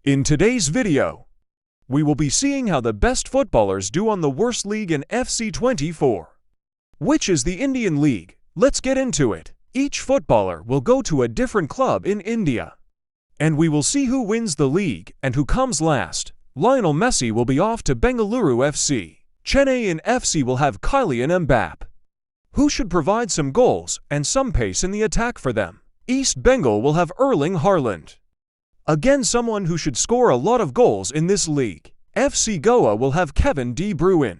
In today's video, we will be seeing how the best footballers do on the worst league in FC24. Which is the Indian League? Let's get into it. Each footballer will go to a different club in India, and we will see who wins the league and who comes last. Lionel Messi will be off to Bengaluru FC. Chennai FC will have Kylian Mbappe, who should provide some goals and some pace in the attack for them. East Bengal will have Erling Haaland, again someone who should score a lot of goals in this league. FC Goa will have Kevin De Bruyne.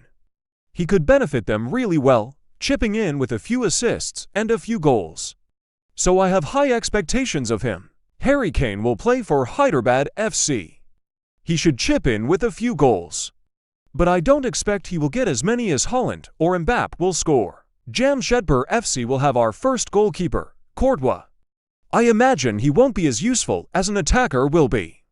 He could benefit them really well, chipping in with a few assists and a few goals. So I have high expectations of him. Harry Kane will play for Hyderabad FC. He should chip in with a few goals, but I don't expect he will get as many as Haaland or Mbappe will score. Jamshedpur FC will have our first goalkeeper, Courtois. I imagine he won't be as useful as an attacker will be,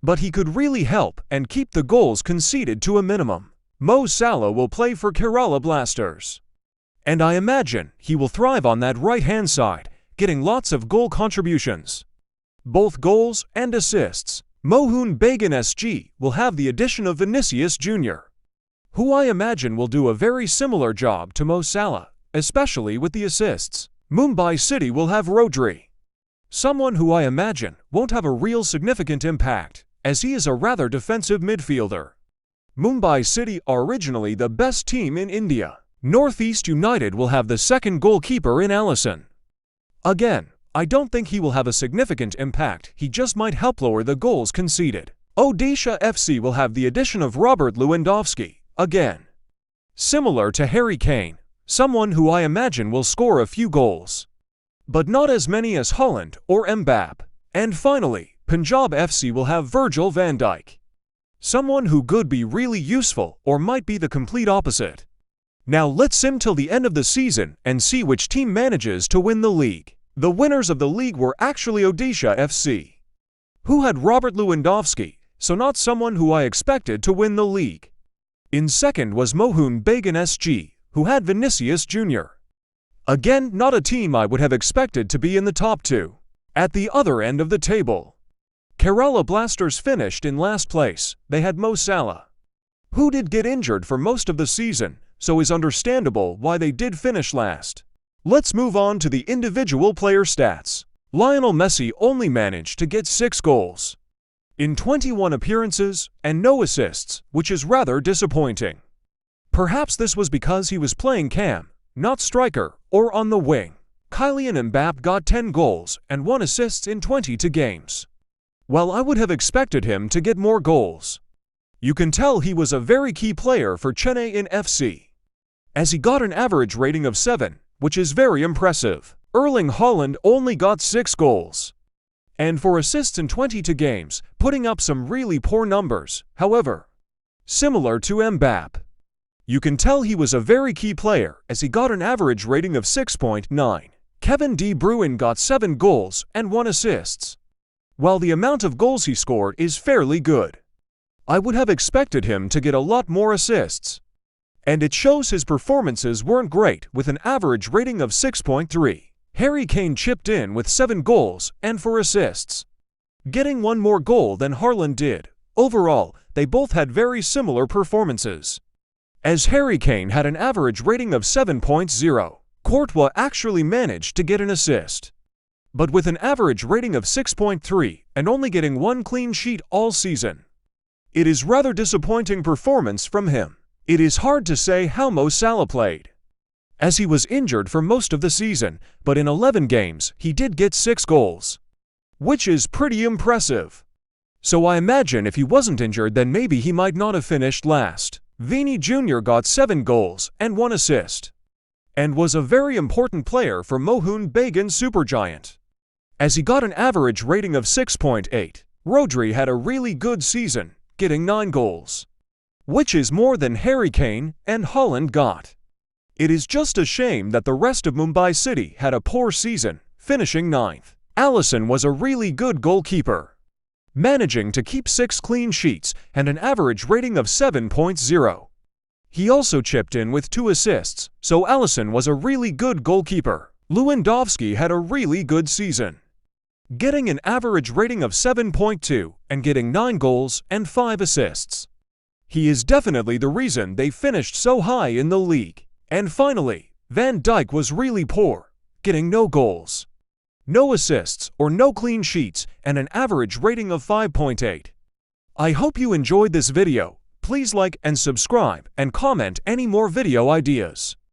but he could really help and keep the goals conceded to a minimum. Mo Salah will play for Kerala Blasters, and I imagine he will thrive on that right-hand side, getting lots of goal contributions, both goals and assists. Mohun Bagan SG will have the addition of Vinicius Jr., who I imagine will do a very similar job to Mo Salah, especially with the assists. Mumbai City will have Rodri, someone who I imagine won't have a real significant impact, as he is a rather defensive midfielder. Mumbai City are originally the best team in India. Northeast United will have the second goalkeeper in Alisson. Again, I don't think he will have a significant impact, he just might help lower the goals conceded. Odisha FC will have the addition of Robert Lewandowski, again similar to Harry Kane, someone who I imagine will score a few goals, but not as many as Haaland or Mbappe. And finally, Punjab FC will have Virgil van Dijk, someone who could be really useful or might be the complete opposite. Now let's sim till the end of the season and see which team manages to win the league. The winners of the league were actually Odisha FC, who had Robert Lewandowski, so not someone who I expected to win the league. In second was Mohun Bagan SG, who had Vinicius Jr. Again, not a team I would have expected to be in the top two. At the other end of the table, Kerala Blasters finished in last place. They had Mo Salah, who did get injured for most of the season, so is understandable why they did finish last. Let's move on to the individual player stats. Lionel Messi only managed to get 6 goals in 21 appearances and no assists, which is rather disappointing. Perhaps this was because he was playing cam, not striker, or on the wing. Kylian Mbappe got 10 goals and 1 assist in 22 games. While I would have expected him to get more goals, you can tell he was a very key player for Chennai FC, as he got an average rating of 7, which is very impressive. Erling Haaland only got 6 goals and 4 assists in 22 games, putting up some really poor numbers. However, similar to Mbappe, you can tell he was a very key player as he got an average rating of 6.9. Kevin De Bruyne got 7 goals and 1 assists. While the amount of goals he scored is fairly good, I would have expected him to get a lot more assists, and it shows his performances weren't great with an average rating of 6.3. Harry Kane chipped in with 7 goals and 4 assists, getting 1 more goal than Haaland did. Overall, they both had very similar performances, as Harry Kane had an average rating of 7.0. Courtois actually managed to get an assist, but with an average rating of 6.3 and only getting 1 clean sheet all season. It is rather disappointing performance from him. It is hard to say how Mo Salah played, as he was injured for most of the season, but in 11 games he did get 6 goals, which is pretty impressive. So I imagine if he wasn't injured then maybe he might not have finished last. Vini Jr. got 7 goals and 1 assist, and was a very important player for Mohun Bagan Supergiant, as he got an average rating of 6.8. Rodri had a really good season, getting 9 goals, which is more than Harry Kane and Haaland got. It is just a shame that the rest of Mumbai City had a poor season, finishing 9th. Alisson was a really good goalkeeper, managing to keep 6 clean sheets and an average rating of 7.0. He also chipped in with 2 assists, so Alisson was a really good goalkeeper. Lewandowski had a really good season, getting an average rating of 7.2 and getting 9 goals and 5 assists. He is definitely the reason they finished so high in the league. And finally, Van Dijk was really poor, getting no goals, no assists or no clean sheets and an average rating of 5.8. I hope you enjoyed this video. Please like and subscribe and comment any more video ideas.